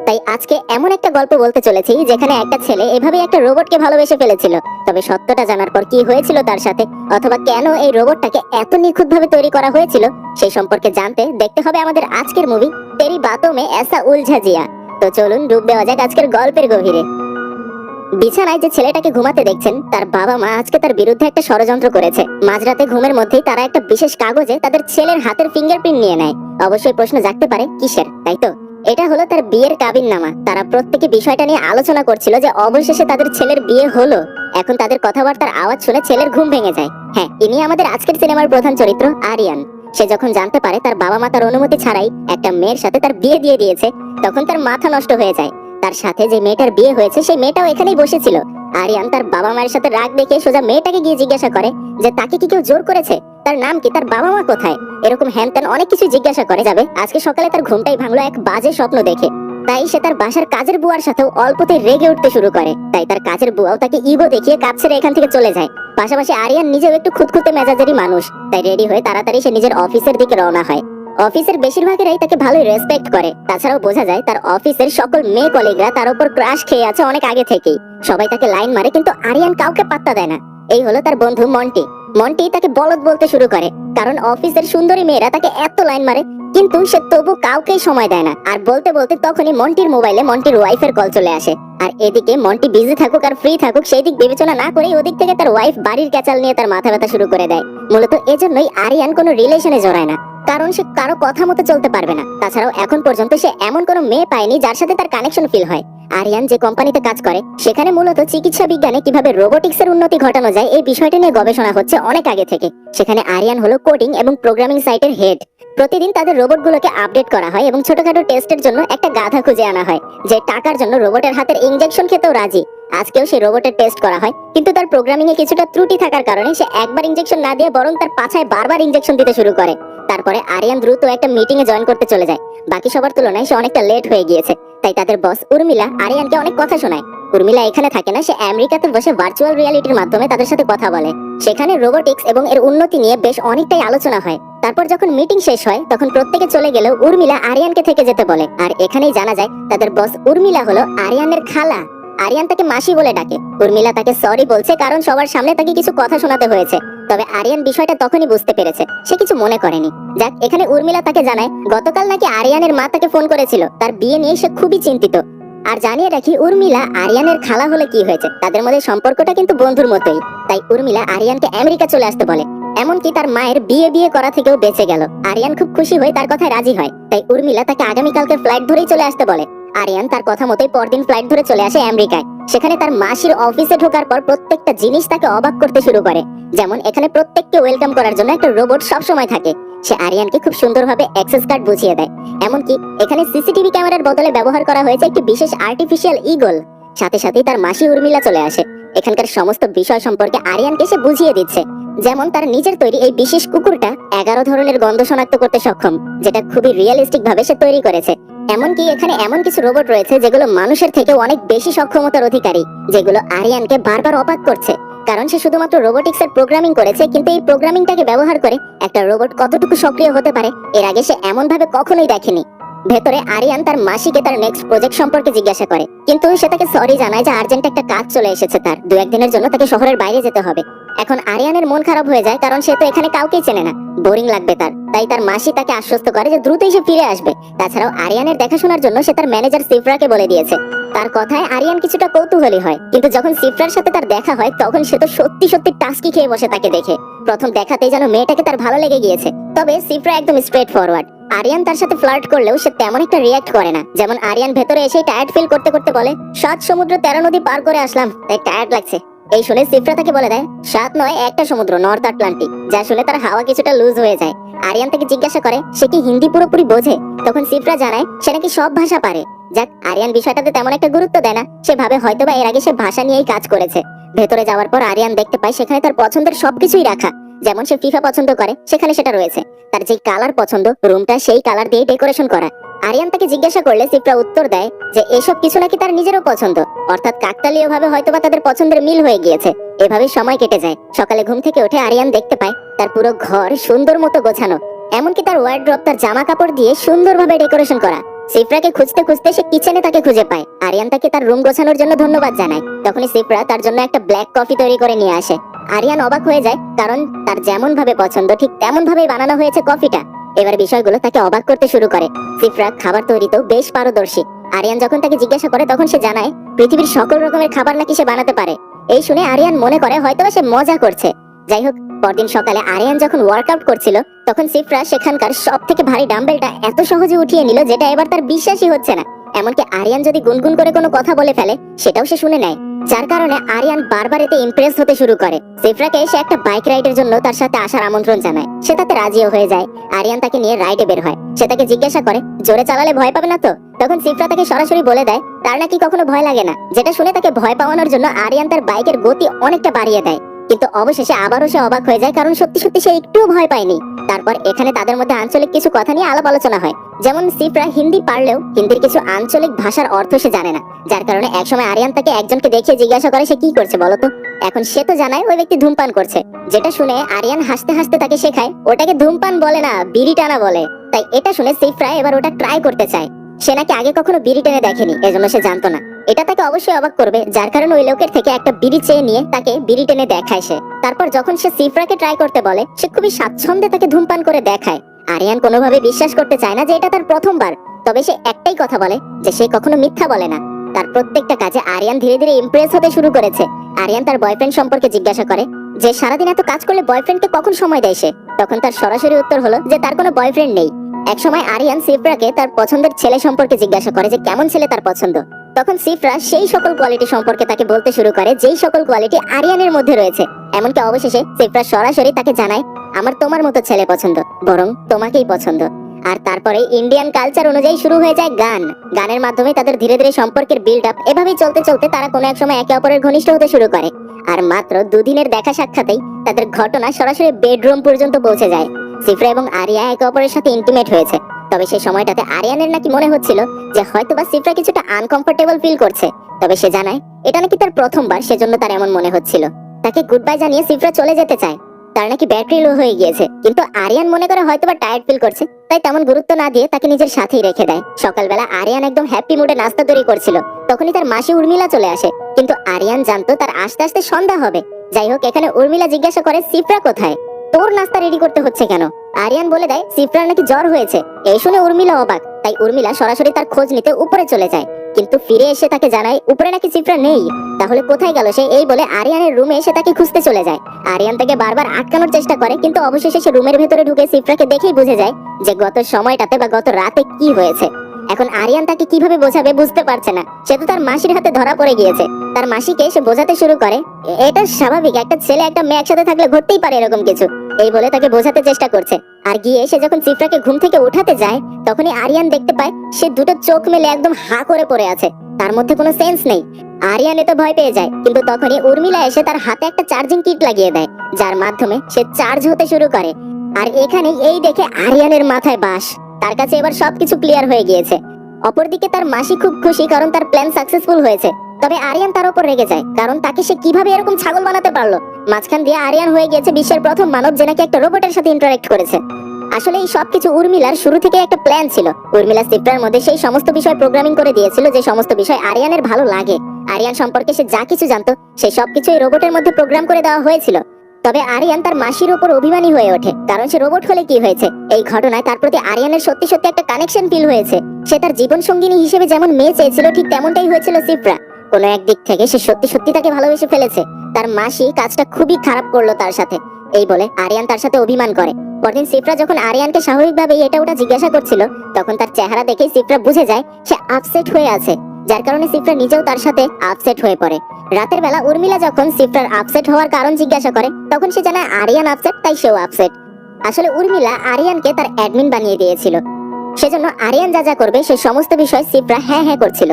তাই আজকে এমন একটা গল্প বলতে চলেছি যেখানে একটা ছেলে এভাবে একটা রোবটকে ভালোবেসে ফেলেছিল। তবে সত্যটা জানার পর কি হয়েছিল তার সাথে, অথবা কেন এই রোবটটাকে এত নিখুঁতভাবে তৈরি করা হয়েছিল, সেই সম্পর্কে জানতে দেখতে হবে আমাদের আজকের মুভি তেরি বাতোं में ऐसा उलझा जिया। তো চলুন ডুব দেওয়া যাক আজকের গল্পের গভীরে। বিছানায় যে ছেলেটাকে ঘুমাতে দেখছেন, তার বাবা মা আজকে তার বিরুদ্ধে একটা ষড়যন্ত্র করেছে। মাঝরাতে ঘুমের মধ্যেই তারা একটা বিশেষ কাগজে তাদের ছেলের হাতের ফিঙ্গারপ্রিন্ট নিয়ে নেয়। অবশ্যই প্রশ্ন জাগতে পারে কিসের, তাই তো? এটা হলো তার বিয়ের কাবিননামা। তারা প্রত্যেকে বিষয়টা নিয়ে আলোচনা করছিল যে অবশেষে তাদের ছেলের বিয়ে হলো। এখন তাদের কথাবার্তার আওয়াজ শুনে ছেলের ঘুম ভেঙে যায়। হ্যাঁ, ইনি আমাদের আজকের সিনেমার প্রধান চরিত্র আরিয়ান। সে যখন জানতে পারে তার বাবা মা তার অনুমতি ছাড়াই একটা মেয়ের সাথে তার বিয়ে দিয়ে দিয়েছে, তখন তার মাথা নষ্ট হয়ে যায়। তার সাথে যে মেয়েটার বিয়ে হয়েছে সেই মেয়েটাও এখানেই বসেছিল। আরিয়ান তার বাবা মায়ের সাথে রাগ দেখে সোজা মেয়েটাকে গিয়ে জিজ্ঞাসা করে যে তাকে কি কেউ জোর করেছে, তার নাম কি, তার বাবা মা কোথায়, এরকম হ্যান অনেক কিছু জিজ্ঞাসা করে যাবে। আজকে সকালে তার ঘুমটাই ভাঙলো এক বাজে স্বপ্ন দেখে। তাই সে তার বাসার কাজের বুয়ার সাথেও অল্পতেই রেগে উঠতে শুরু করে। তাই তার কাজের বুয়াও তাকে ইগো দেখিয়ে কাজ ছেড়ে এখান থেকে চলে যায়। পাশাপাশি আরিয়ান নিজেও একটু খুঁতখুঁতে মেজাজেরই মানুষ। তাই রেডি হয়ে তাড়াতাড়ি সে নিজের অফিসের দিকে রওনা হয়। অফিসের বেশিরভাগেরাই তাকে ভালোই রেসপেক্ট করে। তাছাড়াও বোঝা যায় তার অফিসের সকল মেয়ে কলিগরা তার উপর ক্রাশ খেয়ে আছে অনেক আগে থেকেই। সবাই তাকে লাইন মারে, কিন্তু আরিয়ান কাউকে পাত্তা দেয় না। এই হলো তার বন্ধু মন্টি। মন্টি তাকে বলদ বলতে শুরু করে, কারণ অফিসের সুন্দরী মেয়েরা তাকে এত লাইন মারে, কিন্তু সে তবু কাউকেই সময় দেয় না। আর বলতে বলতে তখনই মন্টির মোবাইলে মন্টির ওয়াইফের কল চলে আসে। আর এদিকে মন্টি বিজি থাকুক আর ফ্রি থাকুক সেই দিক বিবেচনা না করেই ওদিক থেকে তার ওয়াইফ বাড়ির ক্যাচাল নিয়ে তার মাথা ব্যথা শুরু করে দেয়। মূলত এজন্যই আরিয়ান কোনো রিলেশনে জড়ায় না, কারণ সে কারো কথা মতো চলতে পারবে না। তাছাড়াও এখন পর্যন্ত সে এমন কোনো মেয়ে পায়নি যার সাথে তার কানেকশন ফিল হয়। আরিয়ান যে কোম্পানিতে কাজ করে সেখানে মূলত চিকিৎসা বিজ্ঞানে কিভাবে রোবোটিক্স এর উন্নতি ঘটানো যায় এই বিষয়টা নিয়ে গবেষণা হচ্ছে অনেক আগে থেকে। সেখানে আরিয়ান হলো কোডিং এবং প্রোগ্রামিং সাইটের হেড। প্রতিদিন তাদের রোবটগুলোকে আপডেট করা হয় এবং ছোটখাটো টেস্টের জন্য একটা গাধা খুঁজে আনা হয় যে টাকার জন্য রোবটের হাতের ইনজেকশন খেতেও রাজি। আজকেও সেই রোবটের টেস্ট করা হয়, কিন্তু তার প্রোগ্রামিং এ কিছুটা ত্রুটি থাকার কারণে সে একবার ইনজেকশন না দিয়ে বরং তার পাছায় বারবার ইনজেকশন দিতে শুরু করে। তারপরে আরিয়ান দ্রুত একটা মিটিং এ জয়েন করতে চলে যায়। বাকি সবার তুলনায় সে অনেকটা লেট হয়ে গিয়েছে। তাই তাদের বস উর্মিলা আরিয়ানকে অনেক কথা শোনায়। উর্মিলা এখানে থাকে না, সে আমেরিকাতে বসে ভার্চুয়াল রিয়ালিটির মাধ্যমে তাদের সাথে কথা বলে। সেখানে রোবোটিক্স এবং এর উন্নতি নিয়ে বেশ অনেকটাই আলোচনা হয়। তারপর যখন মিটিং শেষ হয় তখন প্রত্যেকে চলে গেলেও উর্মিলা আরিয়ানকে থেকে যেতে বলে। আর এখানেই জানা যায় তাদের বস উর্মিলা হলো আরিয়ানের খালা। আরিয়ান তাকে মাসি বলে ডাকে। উর্মিলা তাকে সরি বলছে কারণ সবার সামনে তাকে কিছু কথা শোনাতে হয়েছে। তবে আরিয়ান বিষয়টা তখনই বুঝতে পেরেছে, সে কিছু মনে করেনি। যাক, এখানে উর্মিলা তাকে জানায় গতকাল নাকি আরিয়ানের মা তাকে ফোন করেছিল, তার বিয়ে নিয়ে সে খুবই চিন্তিত। আর জানিয়ে রাখি, উর্মিলা আরিয়ানের খালা হলে কি হয়েছে, তাদের মধ্যে সম্পর্কটা কিন্তু বন্ধুর মতোই। তাই উর্মিলা আরিয়ানকে আমেরিকা চলে আসতে বলে। এমনকি তার মায়ের বিয়ে করা থেকেও বেঁচে গেল। আরিয়ান খুব খুশি হয়ে তার কথায় রাজি হয়। তাই উর্মিলা তাকে আগামীকালকে ফ্লাইট ধরেই চলে আসতে বলে। আরিয়ান তার কথা মতোই পরদিন ফ্লাইট ধরে চলে আসে আমেরিকায়। সেখানে তার মাসির অফিসে ঢোকার পর প্রত্যেকটা জিনিস তাকে অবাক করতে শুরু করে। যেমন এখানে প্রত্যেককে ওয়েলকাম করার জন্য একটা রোবট সব সময় থাকে। সে আরিয়ানকে খুব সুন্দরভাবে অ্যাক্সেস কার্ড বুঝিয়ে দেয়। এমনকি এখানে সিসিটিভি ক্যামেরার বদলে ব্যবহার করা হয়েছে একটি বিশেষ আর্টিফিশিয়াল ঈগল। সাথে সাথেই তার মাসি উর্মিলা চলে আসে। এখানকার সমস্ত বিষয় সম্পর্কে আরিয়ানকে সে বুঝিয়ে দিচ্ছে। যেমন তার নিজের তৈরি এই বিশেষ কুকুরটা 11 ধরনের গন্ধ শনাক্ত করতে সক্ষম, যেটা খুবই রিয়েলিস্টিক ভাবে সে তৈরি করেছে। এমনকি এখানে এমন কিছু রোবট রয়েছে যেগুলো মানুষের থেকে অনেক বেশি সক্ষমতার অধিকারী, যেগুলো আরিয়ানকে বারবার অবাক করছে। কারণ সে শুধুমাত্র রোবোটিক্স এর প্রোগ্রামিং করেছে, কিন্তু এই প্রোগ্রামিংটাকে ব্যবহার করে একটা রোবট কতটুকু সক্রিয় হতে পারে এর আগে সে এমন ভাবে কখনোই দেখেনি। ভেতরে আরিয়ান তার মাসিকে তার নেক্সট প্রজেক্ট সম্পর্কে জিজ্ঞাসা করে, কিন্তু সে তাকে সরি জানায় যে আর্জেন্ট একটা কাজ চলে এসেছে, তার 2-1 দিনের জন্য তাকে শহরের বাইরে যেতে হবে। এখন আরিয়ানের মন খারাপ হয়ে যায়, কারণ সে তো এখানে কাউকেই চেনে না, বোরিং লাগবে তার। তাই তার মাসি তাকে আশ্বস্ত করে যে দ্রুতই সে ফিরে আসবে। তাছাড়াও আরিয়ানের দেখাশোনার জন্য সে তার ম্যানেজার সিফরাকে বলে দিয়েছে। তার কথায় আরিয়ান কিছুটা কৌতূহলী হয়, কিন্তু যখন সিফরার সাথে তার দেখা হয় তখন সে তো সত্যি সত্যি টাস্কি খেয়ে বসে তাকে দেখে। প্রথম দেখাতেই যেন মেয়েটাকে তার ভালো লেগে গিয়েছে। তবে সিফরা একদম স্ট্রেট ফরওয়ার্ড। আরিয়ান তার সাথে ফ্লার্ট করলেও সে তেমন একটা রিঅ্যাক্ট করে না। যেমন আরিয়ান ভেতরে এসে টায়ার্ড ফিল করতে করতে বলে, 7 সমুদ্র 13 নদী পার করে আসলাম, তাই টায়ার্ড লাগছে। এই শুনে সিফরা তাকে বলে দেয় 7 নয়, একটা সমুদ্র, নর্থ আটলান্টিক। যা শুনে তার হাওয়া কিছুটা লুজ হয়ে যায়। আরিয়ান তাকে জিজ্ঞাসা করে সে কি হিন্দি পুরোপুরি বোঝে। তখন সিফরা জানায় সে নাকি সব ভাষা পারে। যাক, আরিয়ান বিষয়টাতে তেমন একটা গুরুত্ব দেয় না। সে ভাবে হয়তোবা এর আগে সে ভাষা নিয়েই কাজ করেছে। ভেতরে যাওয়ার পর আরিয়ান দেখতে পায় সেখানে তার পছন্দের সবকিছুই রাখা। যেমন সে ফিফা পছন্দ করে, সেখানে সেটা রয়েছে। তার যে কালার পছন্দ, রুমটা সেই কালার দিয়ে ডেকোরেশন করা। আরিয়ান তাকে জিজ্ঞাসা করলে সিফরা উত্তর দেয় যে এসব কিছু নাকি তার নিজেরও পছন্দ, অর্থাৎ কাকতালীয় ভাবে হয়তোবা তাদের পছন্দের মিল হয়ে গিয়েছে। এভাবে সময় কেটে যায়। সকালে ঘুম থেকে উঠে আরিয়ান দেখতে পায় তার পুরো ঘর সুন্দর মতো গোছানো। এমনকি তার ওয়ার্ড্রপ, তার জামা কাপড় দিয়ে সুন্দরভাবে ডেকোরেশন করা। সিফরাকে খুঁজতে খুঁজতে সে কিচেনে তাকে খুঁজে পায়। আরিয়ান তাকে তার রুম গোছানোর জন্য ধন্যবাদ জানায়। তখনই সিফরা তার জন্য একটা ব্ল্যাক কফি তৈরি করে নিয়ে আসে। আরিয়ান অবাক হয়ে যায়, কারণ তার যেমন ভাবে পছন্দ ঠিক তেমন ভাবেই বানানো হয়েছে কফিটা। এবার বিষয়গুলো তাকে অবাক করতে শুরু করে। সিফরা খাবার তৈরিতেও বেশ পারদর্শী। আরিয়ান যখন তাকে জিজ্ঞাসা করে তখন সে জানায় পৃথিবীর সকল রকমের খাবার নাকি সে বানাতে পারে। এই শুনে আরিয়ান মনে করে হয়তোবা সে মজা করছে। যাই হোক, পরদিন সকালে আরিয়ান যখন ওয়ার্কআউট করছিল তখন সিফরা সেখানকার সব থেকে ভারী ডাম্বেলটা এত সহজে উঠিয়ে নিল যেটা এবার তার বিশ্বাসই হচ্ছে না। এমনকি আরিয়ান যদি গুনগুন করে কোনো কথা বলে ফেলে সেটাও সে শুনে নেয়, যার কারণে আরিয়ান বারবার এতে ইমপ্রেস হতে শুরু করে। সিফরাকে সে একটা বাইক রাইডের জন্য তার সাথে আসার আমন্ত্রণ জানায়। সে তাতে রাজিও হয়ে যায়। আরিয়ান তাকে নিয়ে রাইডে বের হয়। সে তাকে জিজ্ঞাসা করে জোরে চালালে ভয় পাবে না তো? তখন সিফরা তাকে সরাসরি বলে দেয় তার নাকি কখনো ভয় লাগে না, যেটা শুনে তাকে ভয় পাওয়ানোর জন্য আরিয়ান তার বাইকের গতি অনেকটা বাড়িয়ে দেয়। কিন্তু অবশেষে আবারও সে অবাক হয়ে যায়, কারণ সত্যি সত্যি সে একটুও ভয় পায়নি। তারপর এখানে তাদের মধ্যে আঞ্চলিক কিছু কথা নিয়ে আলাপ আলোচনা হয়। যেমন সিফরা হিন্দি পারলেও হিন্দির কিছু আঞ্চলিক ভাষার অর্থ সে জানে না, যার কারণে একসময় আরিয়ান তাকে একজনকে দেখিয়ে জিজ্ঞাসা করে সে কি করছে বলতো। এখন সে তো জানায় ওই ব্যক্তি ধূমপান করছে, যেটা শুনে আরিয়ান হাসতে হাসতে তাকে শেখায় ওটাকে ধূমপান বলে না, বিড়ি টানা বলে। তাই এটা শুনে সিফরা এবার ওটা ট্রাই করতে চায়। সে নাকি আগে কখনো বিড়ি টেনে দেখেনি, এজন্য সে জানতো না। এটা তাকে অবশ্যই অবাক করবে, যার কারণে ওই লোকের থেকে একটা বিড়ি চেয়ে নিয়ে তাকে বিড়ি টেনে দেখায় সে। তারপর যখন সে সিফরাকে ট্রাই করতে বলে সে খুবই স্বাচ্ছন্দ্যে তাকে ধূমপান করে দেখায়। আরিয়ান কোনোভাবে বিশ্বাস করতে চায় না যে এটা তার প্রথমবার, তবে সে একটাই কথা বলে যে সে কখনো মিথ্যা বলে না। তার প্রত্যেকটা কাজে আরিয়ান ধীরে ধীরে ইমপ্রেস হতে শুরু করেছে। আরিয়ান তার বয়ফ্রেন্ড সম্পর্কে জিজ্ঞাসা করে যে সারাদিন এত কাজ করলে বয়ফ্রেন্ডকে কখন সময় দেয় সে। তখন তার সরাসরি উত্তর হলো যে তার কোনো বয়ফ্রেন্ড নেই। একসময় আরিয়ান সিফরাকে তার পছন্দের ছেলে সম্পর্কে জিজ্ঞাসা করে যে কেমন ছেলে তার পছন্দ। তখন সিফরা সেই সকল কোয়ালিটি সম্পর্কে তাকে বলতে শুরু করে যেই সকল কোয়ালিটি আরিয়ানের মধ্যে রয়েছে। এমনকি অবশেষে সিফরা সরাসরি তাকে জানায় আমার তোমার মতো ছেলে পছন্দ, বরং তোমাকেই পছন্দ। আর তারপরে ইন্ডিয়ান কালচার অনুযায়ী শুরু হয়ে যায় গান। গানের মাধ্যমে তাদের ধীরে ধীরে সম্পর্কের বিল্ড আপ। এভাবেই চলতে চলতে তারা কোনো এক সময় একে অপরের ঘনিষ্ঠ হতে শুরু করে। আর মাত্র দুদিনের দেখা সাক্ষাতেই তাদের ঘটনা সরাসরি বেডরুম পর্যন্ত পৌঁছে যায়। সিফরা এবং আরিয়া একে অপরের সাথে ইন্টিমেট হয়েছে। তবে সেই সময়টাতে আরিয়ানের নাকি মনে হচ্ছিল যে হয়তোবা সিফরা কিছুটা আনকমফোর্টেবল ফিল করছে। তবে সে জানায় এটা নাকি তার প্রথমবার, সেজন্য তার এমন মনে হচ্ছিল। তাকে গুড বাই জানিয়ে সিফরা চলে যেতে চায়। তার নাকি ব্যাটারি লো হয়ে গিয়েছে, কিন্তু আরিয়ান মনে করে হয়তোবা টায়ার্ড ফিল করছে, তাই তেমন গুরুত্ব না দিয়ে তাকে নিজের সাথেই রেখে দেয়। সকালবেলা আরিয়ান একদম হ্যাপি মুডে নাস্তা তৈরি করছিল, তখনই তার মাসি উর্মিলা চলে আসে। কিন্তু আরিয়ান জানতো তার আস্তে আস্তে সন্ধ্যা হবে। যাই হোক, এখানে উর্মিলা জিজ্ঞাসা করে সিফরা কোথায়, তোর নাস্তা রেডি করতে হচ্ছে কেন? আরিয়ান বলে দেয় সিফরার নাকি জ্বর হয়েছে। এই শুনে উর্মিলা অবাক, তাই উর্মিলা সরাসরি তার খোঁজ নিতে উপরে চলে যায়। কিন্তু ফিরে এসে তাকে জানায় উপরে নাকি সিফরা নেই। তাহলে কোথায় গেল সে? এই বলে আরিয়ানের রুমে এসে তাকে খুঁজতে চলে যায়। আরিয়ান তাকে বারবার আটকানোর চেষ্টা করে, কিন্তু অবশেষে সে রুমের ভেতরে ঢুকে সিফরাকে দেখেই বুঝে যায় যে গত সময়টাতে বা গত রাতে কি হয়েছে। এখন আরিয়ান তাকে কিভাবে বোঝাবে বুঝতে পারছে না। সে তো তার মাসির হাতে ধরা পড়ে গিয়েছে। তার মাসিকে সে বোঝাতে শুরু করে এটা স্বাভাবিক, একটা ছেলে একটা মেয়ে একসাথে থাকলে ঘটতেই পারে এরকম কিছু, এই বলে তাকে বোঝাতে চেষ্টা করছে। আর গিয়ে সে যখন সিফরাকে ঘুম থেকে উঠাতে যায় তখনই আরিয়ান দেখতে পায় সে দুটো চোখ মেলে একদম হা করে পড়ে আছে, তার মধ্যে কোনো সেন্স নেই। আরিয়ান এতে ভয় পেয়ে যায়, কিন্তু তখনই উর্মিলা এসে তার হাতে একটা চার্জিং কিট লাগিয়ে দেয়, যার মাধ্যমে সে চার্জ হতে শুরু করে। আর এখানে এই দেখে আরিয়ানের মাথায় বাস, তার কাছে এবার সবকিছু ক্লিয়ার হয়ে গিয়েছে। অপরদিকে তার মাসি খুব খুশি, কারণ তার প্ল্যান সাকসেসফুল হয়েছে। তবে আরিয়ান তার উপর রেগে যায়, কারণ তাকে সে কিভাবে এরকম ছাগল বানাতে পারলো। মাঝখান দিয়ে আরিয়ান হয়ে গিয়েছে বিশ্বের প্রথম মানব যে নাকি একটা রোবটের সাথে ইন্টারঅ্যাক্ট করেছে। আসলে এই সবকিছু উর্মিলার শুরু থেকে একটা প্ল্যান ছিল। উর্মিলা সিফরার মধ্যে সেই সমস্ত বিষয় প্রোগ্রামিং করে দিয়েছিল যে সমস্ত বিষয় আরিয়ানের ভালো লাগে। আরিয়ান সম্পর্কে সে যা কিছু জানতো সেই সবকিছু এই রোবটের মধ্যে প্রোগ্রাম করে দেওয়া হয়েছিল। তবে আরিয়ান তার মাসির উপর অভিমানী হয়ে ওঠে, কারণ সে রোবট হলে কি হয়েছে, এই ঘটনায় তার প্রতি আরিয়ানের সত্যি সত্যি একটা কানেকশন ফিল হয়েছে। সে তার জীবন সঙ্গিনী হিসেবে যেমন মেয়ে চেয়েছিল ঠিক তেমনটাই হয়েছিল সিফরা। কোনো একদিক থেকে সে সত্যি সত্যি তাকে ভালোবেসে ফেলেছে। তার মাসি কাজটা খুবই খারাপ করলো তার সাথে, এই বলে আরিয়ান তার সাথে অভিমান করে। পরদিন সিফরা যখন আরিয়ানকে স্বাভাবিকভাবে এটা ওটা জিজ্ঞাসা করছিল তখন তার চেহারা দেখে সিফরা বুঝে যায় সে আপসেট হয়ে আছে, যার কারণে সিফরা নিজেও তার সাথে আপসেট হয়ে পড়ে। রাতের বেলা উর্মিলা যখন সিফরার আপসেট হওয়ার কারণ জিজ্ঞাসা করে তখন সে জানায় আরিয়ান আপসেট, তাই সেও আপসেট। আসলে উর্মিলা আরিয়ানকে তার অ্যাডমিন বানিয়ে দিয়েছিল, সেজন্য আরিয়ান যা যা করবে সে সমস্ত বিষয় সিফরা হ্যাঁ হ্যাঁ করছিল।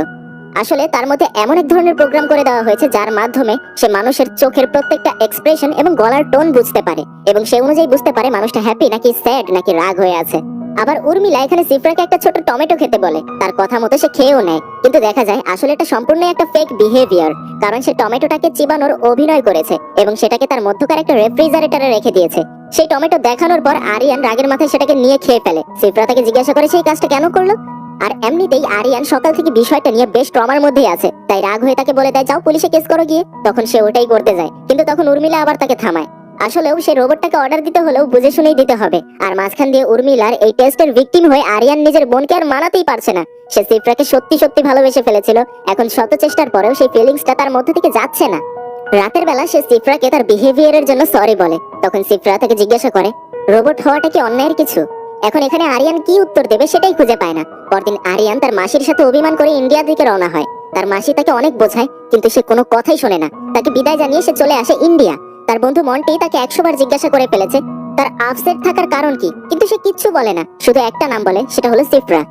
আসলে তার মধ্যে এমন এক ধরনের প্রোগ্রাম করে দেওয়া হয়েছে যার মাধ্যমে সে মানুষের চোখের প্রত্যেকটা এক্সপ্রেশন এবং গলার টোন বুঝতে পারে, এবং সে অনুযায়ী বুঝতে পারে মানুষটা হ্যাপি নাকি স্যাড নাকি রাগ হয়ে আছে। আবার উর্মিলা এখানে সিফরাকে একটা ছোট টমেটো খেতে বলে, তার কথা মতো সে খেয়েও নেয়। কিন্তু দেখা যায় আসলে এটা সম্পূর্ণ একটা ফেক বিহেভিয়ার, কারণ সে টমেটোটাকে চিবানোর অভিনয় করেছে এবং সেটাকে তার মধ্যকার একটা রেফ্রিজারেটরে রেখে দিয়েছে। সেই টমেটো দেখানোর পর আরিয়ান রাগের মাথায় সেটাকে নিয়ে খেয়ে ফেলে। সিফরা তাকে জিজ্ঞাসা করে সেই কাজটা কেন করলো। আর এমনিতেই আরিয়ান সকাল থেকে বিষয়টা নিয়ে বেশ ট্রমার মধ্যেই আছে, তাই রাগ হয়ে তাকে বলে দেয় যাও পুলিশে কেস করো গিয়ে। তখন সে ওটাই করতে যায়, কিন্তু তখন উর্মিলা আবার তাকে থামায়। আসলেও সেই রোবটটাকে অর্ডার দিতে হলেও বুঝে শুনেই দিতে হবে। আর মাঝখান দিয়ে উর্মিলার এই টেস্টের ভিকটিম হয়ে আরিয়ান নিজের বোনকে আর মানাতেই পারছে না। সে সিফরাকে সত্যি সত্যি ভালোবেসে ফেলেছিল, এখন শত চেষ্টার পরেও সেই ফিলিংসটা তার মধ্যে থেকে যাচ্ছে না। রাতের বেলা সে সিফরাকে তার বিহেভিয়ারের জন্য সরি বলে। তখন সিফরা তাকে জিজ্ঞাসা করে রোবট হওয়াটা কি অন্যায়ের কিছু। এখন এখানে আরিয়ান কি উত্তর দেবে সেটাই খুঁজে পায় না। পরদিন আরিয়ান তার মাসির সাথে অভিমান করে ইন্ডিয়ার দিকে রওনা হয়। তার মাসি তাকে অনেক বোঝায়, কিন্তু সে কোনো কথাই শোনে না। তাকে বিদায় জানিয়ে সে চলে আসে ইন্ডিয়া। তার বন্ধু মন্টি তাকে 100 বার জিজ্ঞাসা করে ফেলেছে তার আপসেট থাকার কারণ কি, কিন্তু সে কিচ্ছু বলে না, শুধু একটা নাম বলে, সেটা হলো সিফরা।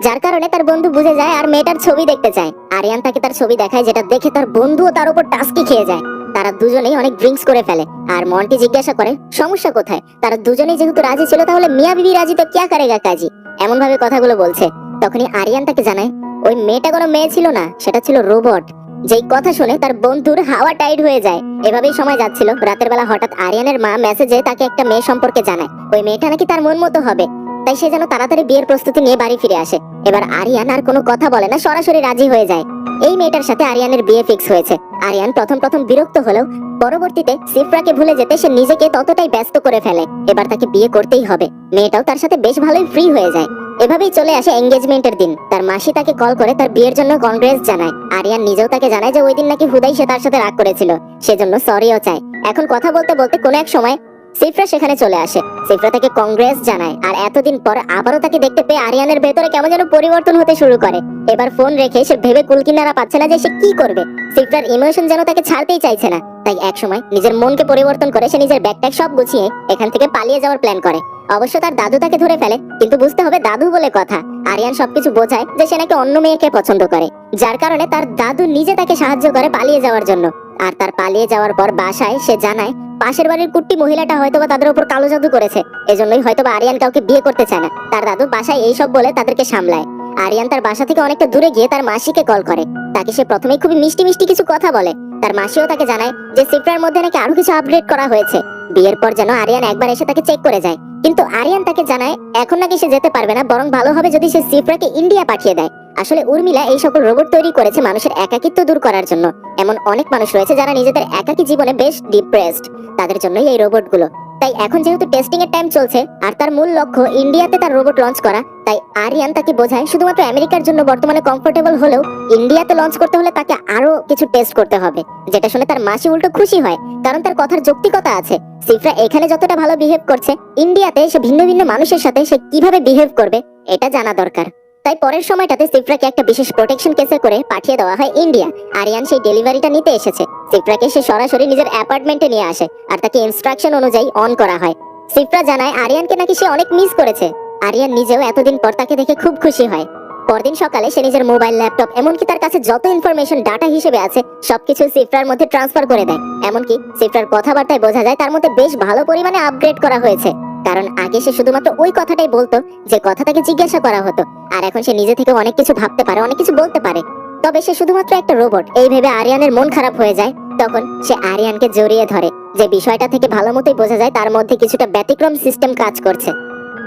যার কারণে তার বন্ধু বুঝে যায় আর মেয়েটার ছবি দেখতে চায়। আরিয়ান তাকে তার ছবি দেখায়, যেটা দেখে তার বন্ধুও তার উপর টাস্কি খেয়ে যায়। তারা দুজনেই অনেক ড্রিঙ্কস করে ফেলে। আর মন্টি জিজ্ঞাসা করে সমস্যা কোথায়। তারা দুজনেই যেহেতু রাজি ছিল, তাহলে মিয়া বিবি রাজি তো ক্যা করেগা কাজী, এমন ভাবে কথাগুলো বলছে। তখনই আরিয়ান তাকে জানায় ওই মেয়েটা কোনো মেয়ে ছিল না, সেটা ছিল রোবট। যেই কথা শুনে তার বন্ধুর হাওয়া টাইট হয়ে যায়। এভাবেই সময় যাচ্ছিল। রাতের বেলা হঠাৎ আরিয়ানের মা মেসেজে তাকে একটা মেয়ে সম্পর্কে জানায়, ওই মেয়েটা নাকি তার মন মতো হবে। তাই সে যেন তাড়াতাড়ি বিয়ের প্রস্তুতি নিয়ে বাড়ি ফিরে আসে। এবার আরিয়ান আর কোনো কথা বলে না, সরাসরি রাজি হয়ে যায়। এই মেয়েটার সাথে আরিয়ানের বিয়ে ফিক্স হয়েছে। আরিয়ান প্রথম প্রথম বিরক্ত হলেও পরবর্তীতে সিফরাকে ভুলে যেতে সে নিজেকে ততটাই ব্যস্ত করে ফেলে। এবার তাকে বিয়ে করতেই হবে। মেয়েটাও তার সাথে বেশ ভালোই ফ্রি হয়ে যায়। এভাবেই চলে আসে এঙ্গেজমেন্টের দিন। তার মাসি তাকে কল করে তার বিয়ের জন্য কংগ্রেস জানায়। আরিয়ান নিজেও তাকে জানায় যে ওই দিন নাকি হুদাই সে তার সাথে রাগ করেছিল, সেজন্য সরিও চায়। এখন কথা বলতে বলতে কোনো এক সময় সিফরা সেখানে চলে আসে। সিফরা তাকে কংগ্রেস জানায়। আর এতদিন পর আবারও তাকে দেখতে পেয়ে আরিয়ানের ভেতরে কেমন যেন পরিবর্তন হতে শুরু করে। এবার ফোন রেখে সে ভেবে কুলকিনারা পাচ্ছে না যে সে কি করবে। সিফরার ইমোশন যেন তাকে ছাড়তেই চাইছে না। তাই এক সময় নিজের মনকে পরিবর্তন করে সে নিজের ব্যাগট্যাগ সব গুছিয়ে এখান থেকে পালিয়ে যাওয়ার প্ল্যান করে। অবশ্য তার দাদু তাকে ধরে ফেলে, কিন্তু বুঝতে হবে দাদু বলে কথা। আরিয়ান সবকিছু বোঝায় যে সে নাকি অন্য মেয়েকে পছন্দ করে, যার কারণে তার দাদু নিজে তাকে সাহায্য করে পালিয়ে যাওয়ার জন্য। আর তার পালিয়ে যাওয়ার পর বাসায় সে জানায় পাশের বাড়ির কুট্টি মহিলাটা হয়তোবা তাদের উপর কালো জাদু করেছে, এজন্যই হয়তোবা আরিয়ান কাউকে বিয়ে করতে চায় না। তার দাদু বাসায় এইসব বলে তাদেরকে সামলায়। আরিয়ান তার বাসা থেকে অনেকটা দূরে গিয়ে তার মাসিকে কল করে। তাকে সে প্রথমেই খুবই মিষ্টি মিষ্টি কিছু কথা বলে। তার মাসিও তাকে জানায় যে সিফরার মধ্যে নাকি আরো কিছু আপডেট করা হয়েছে। বিয়ের পর যেন আরিয়ান একবার এসে তাকে চেক করে যায়। কিন্তু আরিয়ান তাকে জানায় এখন নাকি সে যেতে পারবে না, বরং ভালো হবে যদি সে সিফরাকে ইন্ডিয়া পাঠিয়ে দেয়। আসলে উর্মিলা এই সকল রোবট তৈরি করেছে মানুষের একাকিত্ব দূর করার জন্য। এমন অনেক মানুষ রয়েছে যারা নিজেদের একাকী জীবনে বেশ ডিপ্রেসড, তাদের জন্যই এই রোবটগুলো। তাই এখন যেহেতু টেস্টিং এর টাইম চলছে আর তার মূল লক্ষ্য ইন্ডিয়াতে তার রোবট লঞ্চ করা, তাই আরিয়ান তাকে বোঝায় শুধুমাত্র আমেরিকার জন্য বর্তমানে কমফোর্টেবল হলেও ইন্ডিয়াতে লঞ্চ করতে হলে তাকে আরো কিছু টেস্ট করতে হবে। যেটা শুনে তার মাসি উল্টো খুশি হয়, কারণ তার কথার যৌক্তিকতা আছে। সিফরা এখানে যতটা ভালো বিহেভ করছে, ইন্ডিয়াতে সে ভিন্ন ভিন্ন মানুষের সাথে সে কিভাবে বিহেভ করবে এটা জানা দরকার। তাই পরের সময়টাতে সিফরাকে একটা বিশেষ প্রোটেকশন কেসে করে পাঠিয়ে দেওয়া হয় ইন্ডিয়া। আরিয়ান সেই ডেলিভারিটা নিতে এসেছে। সিফরাকে সে সরাসরি নিজের অ্যাপার্টমেন্টে নিয়ে আসে আর তাকে ইনস্ট্রাকশন অনুযায়ী অন করা হয়। সিফরা জানায় আরিয়ানকে নাকি সে অনেক মিস করেছে। আরিয়ান নিজেও এতদিন পর তাকে দেখে খুব খুশি হয়। পরদিন সকালে সে নিজের মোবাইল, ল্যাপটপ, এমনকি তার কাছে যত ইনফরমেশন ডাটা হিসেবে আছে সবকিছু সিফরার মধ্যে ট্রান্সফার করে দেয়। এমনকি সিফরার কথাবার্তায় বোঝা যায় তার মধ্যে বেশ ভালো পরিমাণে আপগ্রেড করা হয়েছে। কারণ আগে সে শুধুমাত্র ওই কথাটাই বলতো যে কথা তাকে জিজ্ঞাসা করা হতো, আর এখন সে নিজে থেকে অনেক কিছু ভাবতে পারে, অনেক কিছু বলতে পারে। তবে সে শুধুমাত্র একটা রোবট, এই ভেবে আরিয়ানের মন খারাপ হয়ে যায়। তখন সে আরিয়ানকে জড়িয়ে ধরে। যে বিষয়টা থেকে ভালো মতোই বোঝা যায় তার মধ্যে কিছুটা ব্যতিক্রম সিস্টেম কাজ করছে।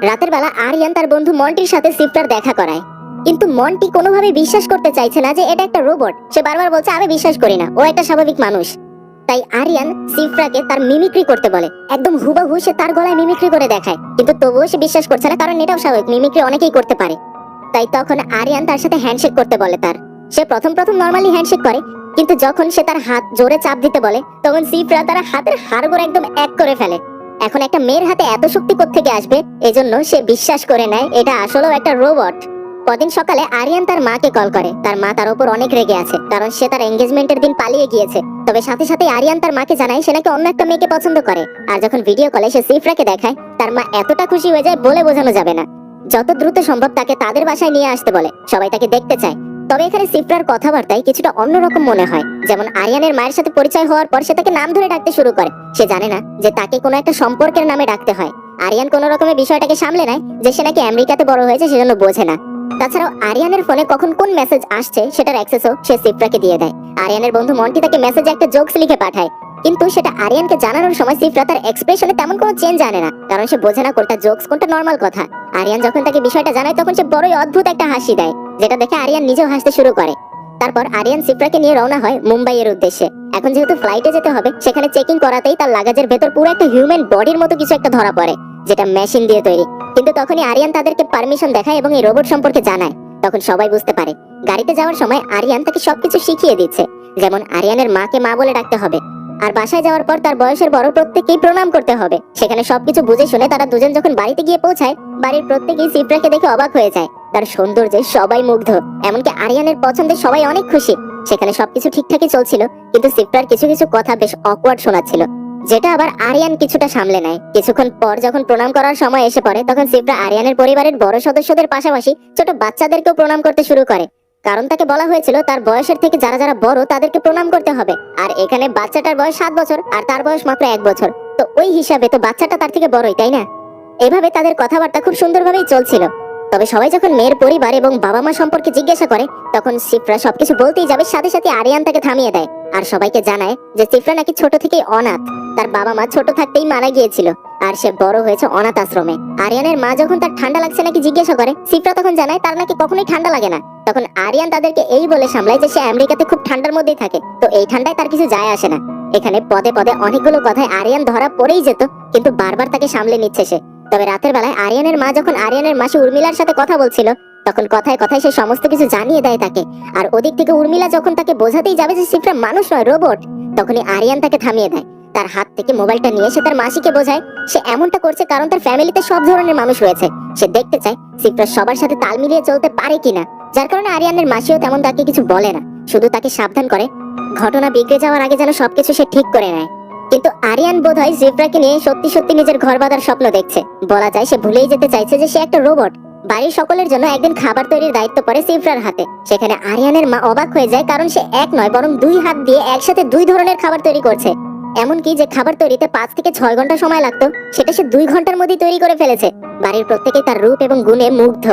রাতের বেলা আরিয়ান তার বন্ধু মন্টির সাথে সিফরার দেখা করায়, কিন্তু মন্টি কোনোভাবে বিশ্বাস করতে চাইছে না যে এটা একটা রোবট। সে বারবার বলছে আমি বিশ্বাস করি না, ও একটা স্বাভাবিক মানুষ। তাই আরিয়ান সিফরাকে তার মিমিক্রি করতে বলে। একদম হুবহু সে তার গলায় মিমিক্রি করে দেখায়, কিন্তু তবুও সে বিশ্বাস করছে না, কারণ এটাও স্বাভাবিক, মিমিক্রি অনেকেই করতে পারে। তাই তখন আরিয়ান তার সাথে হ্যান্ডশেক করতে বলে। সে প্রথম নরমালি হ্যান্ডশেক করে, কিন্তু যখন সে তার হাত জোরে চাপ দিতে বলে তখন সিফরা তার হাতের হাড়গোড় একদম এক করে ফেলে। এখন একটা মেয়ের হাতে এত শক্তি কোত্থেকে আসবে, এজন্য সে বিশ্বাস করে নেয় এটা আসলেও একটা রোবট। পরদিন সকালে আরিয়ান তার মাকে কল করে। তার মা তার উপর অনেক রেগে আছে, কারণ সে তার এঙ্গেজমেন্টের দিন পালিয়ে গিয়েছে। তবে সাথে সাথে আরিয়ান তার মাকে জানায় সে নাকি অন্য একটা মেয়েকে পছন্দ করে। আর যখন ভিডিও কলে সে সিফরাকে দেখায়, তার মা এতটা খুশি হয়ে যায় বলে বোঝানো যাবে না। যত দ্রুত সম্ভব তাকে তাদের বাসায় নিয়ে আসতে বলে, সবাই তাকে দেখতে চায়। তবে এখানে সিফরার কথাবার্তায় কিছুটা অন্যরকম মনে হয়। যেমন আরিয়ানের মায়ের সাথে পরিচয় হওয়ার পর সে তাকে নাম ধরে ডাকতে শুরু করে। সে জানে না যে তাকে কোনো একটা সম্পর্কের নামে ডাকতে হয়। আরিয়ান কোনো রকমের বিষয়টাকে সামলে নেয় যে সে নাকি আমেরিকাতে বড় হয়েছে, সেজন্য বোঝে না। তাছাড়াও আরিয়ানের ফোনে কখন কোন মেসেজ আসছে সেটার অ্যাক্সেসও সে সিফরাকে দিয়ে দেয়। আরিয়ানের বন্ধু মন্টি তাকে মেসেজে একটা জোকস লিখে পাঠায়, কিন্তু সেটা আরিয়ানকে জানানোর সময় সিফরা তার এক্সপ্রেশনে তেমন কোনো চেঞ্জ আনে না, কারণ সে বোঝে না কোনটা জোকস কোনটা নর্মাল কথা। আরিয়ান যখন তাকে বিষয়টা জানায় তখন সে বড়ই অদ্ভুত একটা হাসি দেয়, যেটা দেখে আরিয়ান নিজেও হাসতে শুরু করে। তারপর আরিয়ান সিফরাকে নিয়ে রওনা হয় মুম্বাইয়ের উদ্দেশ্যে। এখন যেহেতু ফ্লাইটে যেতে হবে, সেখানে চেকিং করাতেই তার লাগেজের ভেতর পুরো একটা হিউম্যান বডির মতো কিছু একটা ধরা পড়ে, যেটা মেশিন দিয়ে তৈরি। কিন্তু তখনই আরিয়ান তাদেরকে পারমিশন দেখায় এবং এই রোবট সম্পর্কে জানায়। তখন সবাই বুঝতে পারে গাড়িতে যাওয়ার সময় আরিয়ান তাকে সবকিছু শিখিয়ে দিচ্ছে, যেমন আরিয়ানের মাকে মা বলে ডাকতে হবে, আর বাসায় যাওয়ার পর তার বয়সের বড় প্রত্যেককেই প্রণাম করতে হবে। সেখানে সবকিছু বুঝে শুনে তারা দুজন যখন বাড়িতে গিয়ে পৌঁছায়, বাড়ির প্রত্যেকেই সিফরাকে দেখে অবাক হয়ে যায়। তার সৌন্দর্যে সবাই মুগ্ধ, এমনকি আরিয়ানের পছন্দে সবাই অনেক খুশি। সেখানে সবকিছু ঠিকঠাকই চলছিল, কিন্তু সিফরার কিছু কিছু কথা বেশ অকওয়ার্ড শোনাচ্ছিল, যেটা আবার আরিয়ান কিছুটা সামলে নেয়। কিছুক্ষণ পর যখন প্রণাম করার সময় এসে পড়ে, তখন সিফরা আরিয়ানের পরিবারের বড় সদস্যদের পাশাপাশি ছোট বাচ্চাদেরকেও প্রণাম করতে শুরু করে, কারণ তাকে বলা হয়েছিল তার বয়সের থেকে যারা যারা বড় তাদেরকে প্রণাম করতে হবে। আর এখানে বাচ্চাটার বয়স 7 বছর আর তার বয়স মাত্র 1 বছর, তো ওই হিসাবে তো বাচ্চাটা তার থেকে বড়ই, তাই না? এভাবে তাদের কথাবার্তা খুব সুন্দরভাবেই চলছিল। তবে সবাই যখন মেয়ের পরিবার এবং বাবা মা সম্পর্কে জিজ্ঞাসা করে, তখন সিফরা সবকিছু বলতেই যাবে, সাথে সাথে আরিয়ান তাকে থামিয়ে দেয় আর সবাইকে জানায় যে সিফরা নাকি ছোট থেকেই অনাথ। তার বাবা মা ছোট থাকতেই মারা গিয়েছিল আর সে বড় হয়েছে অনাথ আশ্রমে। আরিয়ানের মা যখন তার ঠান্ডা লাগছে নাকি জিজ্ঞাসা করে, সিফরা তখন জানায় তার নাকি কখনোই ঠান্ডা লাগে না। তখন আরিয়ান তাদেরকে এই বলে সামলায় যে সে আমেরিকাতে খুব ঠান্ডার মধ্যেই থাকে, তো এই ঠান্ডায় তার কিছু যায় আসে না। এখানে পদে পদে অনেকগুলো কথায় আরিয়ান ধরা পড়েই যেত, কিন্তু বারবার তাকে সামলে নিচ্ছে সে। তবে রাতের বেলায় আরিয়ানের মা যখন আরিয়ানের মাসি উর্মিলার সাথে কথা বলছিল, তখন কথায় কথায় সে সমস্ত কিছু জানিয়ে দেয় তাকে। আর ওদিক থেকে উর্মিলা যখন তাকে বোঝাতেই যাবে যে সিফরা মানুষ নয় রোবট, তখনই আরিয়ান তাকে থামিয়ে দেয়। তার হাত থেকে মোবাইলটা নিয়ে সে তার মাসিকে বোঝায় সে এমনটা করছে কারণ তার ফ্যামিলিতে সব ধরনের মানুষ রয়েছে। সে দেখতে চায় সিফরা সবার সাথে তাল মিলিয়ে চলতে পারে কিনা, যার কারণে আরিয়ানের মাসিও তেমন তাকে কিছু বলে না, শুধু তাকে সাবধান করে ঘটনা বিগড়ে যাওয়ার আগে যেন সবকিছু সে ঠিক করে নেয়। কিন্তু আরিয়ান বোধহয় সিফরাকে নিয়ে সত্যি সত্যি নিজের ঘর বাঁধার স্বপ্ন দেখছে। বলা যায় সে ভুলেই যেতে চাইছে যে সে একটা রোবট। বাড়ির সকলের জন্য একদিন খাবার তৈরির দায়িত্ব পড়ে সিফরার হাতে। সেখানে আরিয়ানের মা অবাক হয়ে যায়, কারণ সে এক নয় বরং 2 হাত দিয়ে একসাথে 2 ধরনের খাবার তৈরি করছে। এমনকি যে খাবার তৈরিতে 5 থেকে 6 ঘন্টা সময় লাগতো, সেটা সে 2 ঘন্টার মধ্যেই তৈরি করে ফেলেছে। বাড়ির প্রত্যেকেই তার রূপ এবং গুণে মুগ্ধ।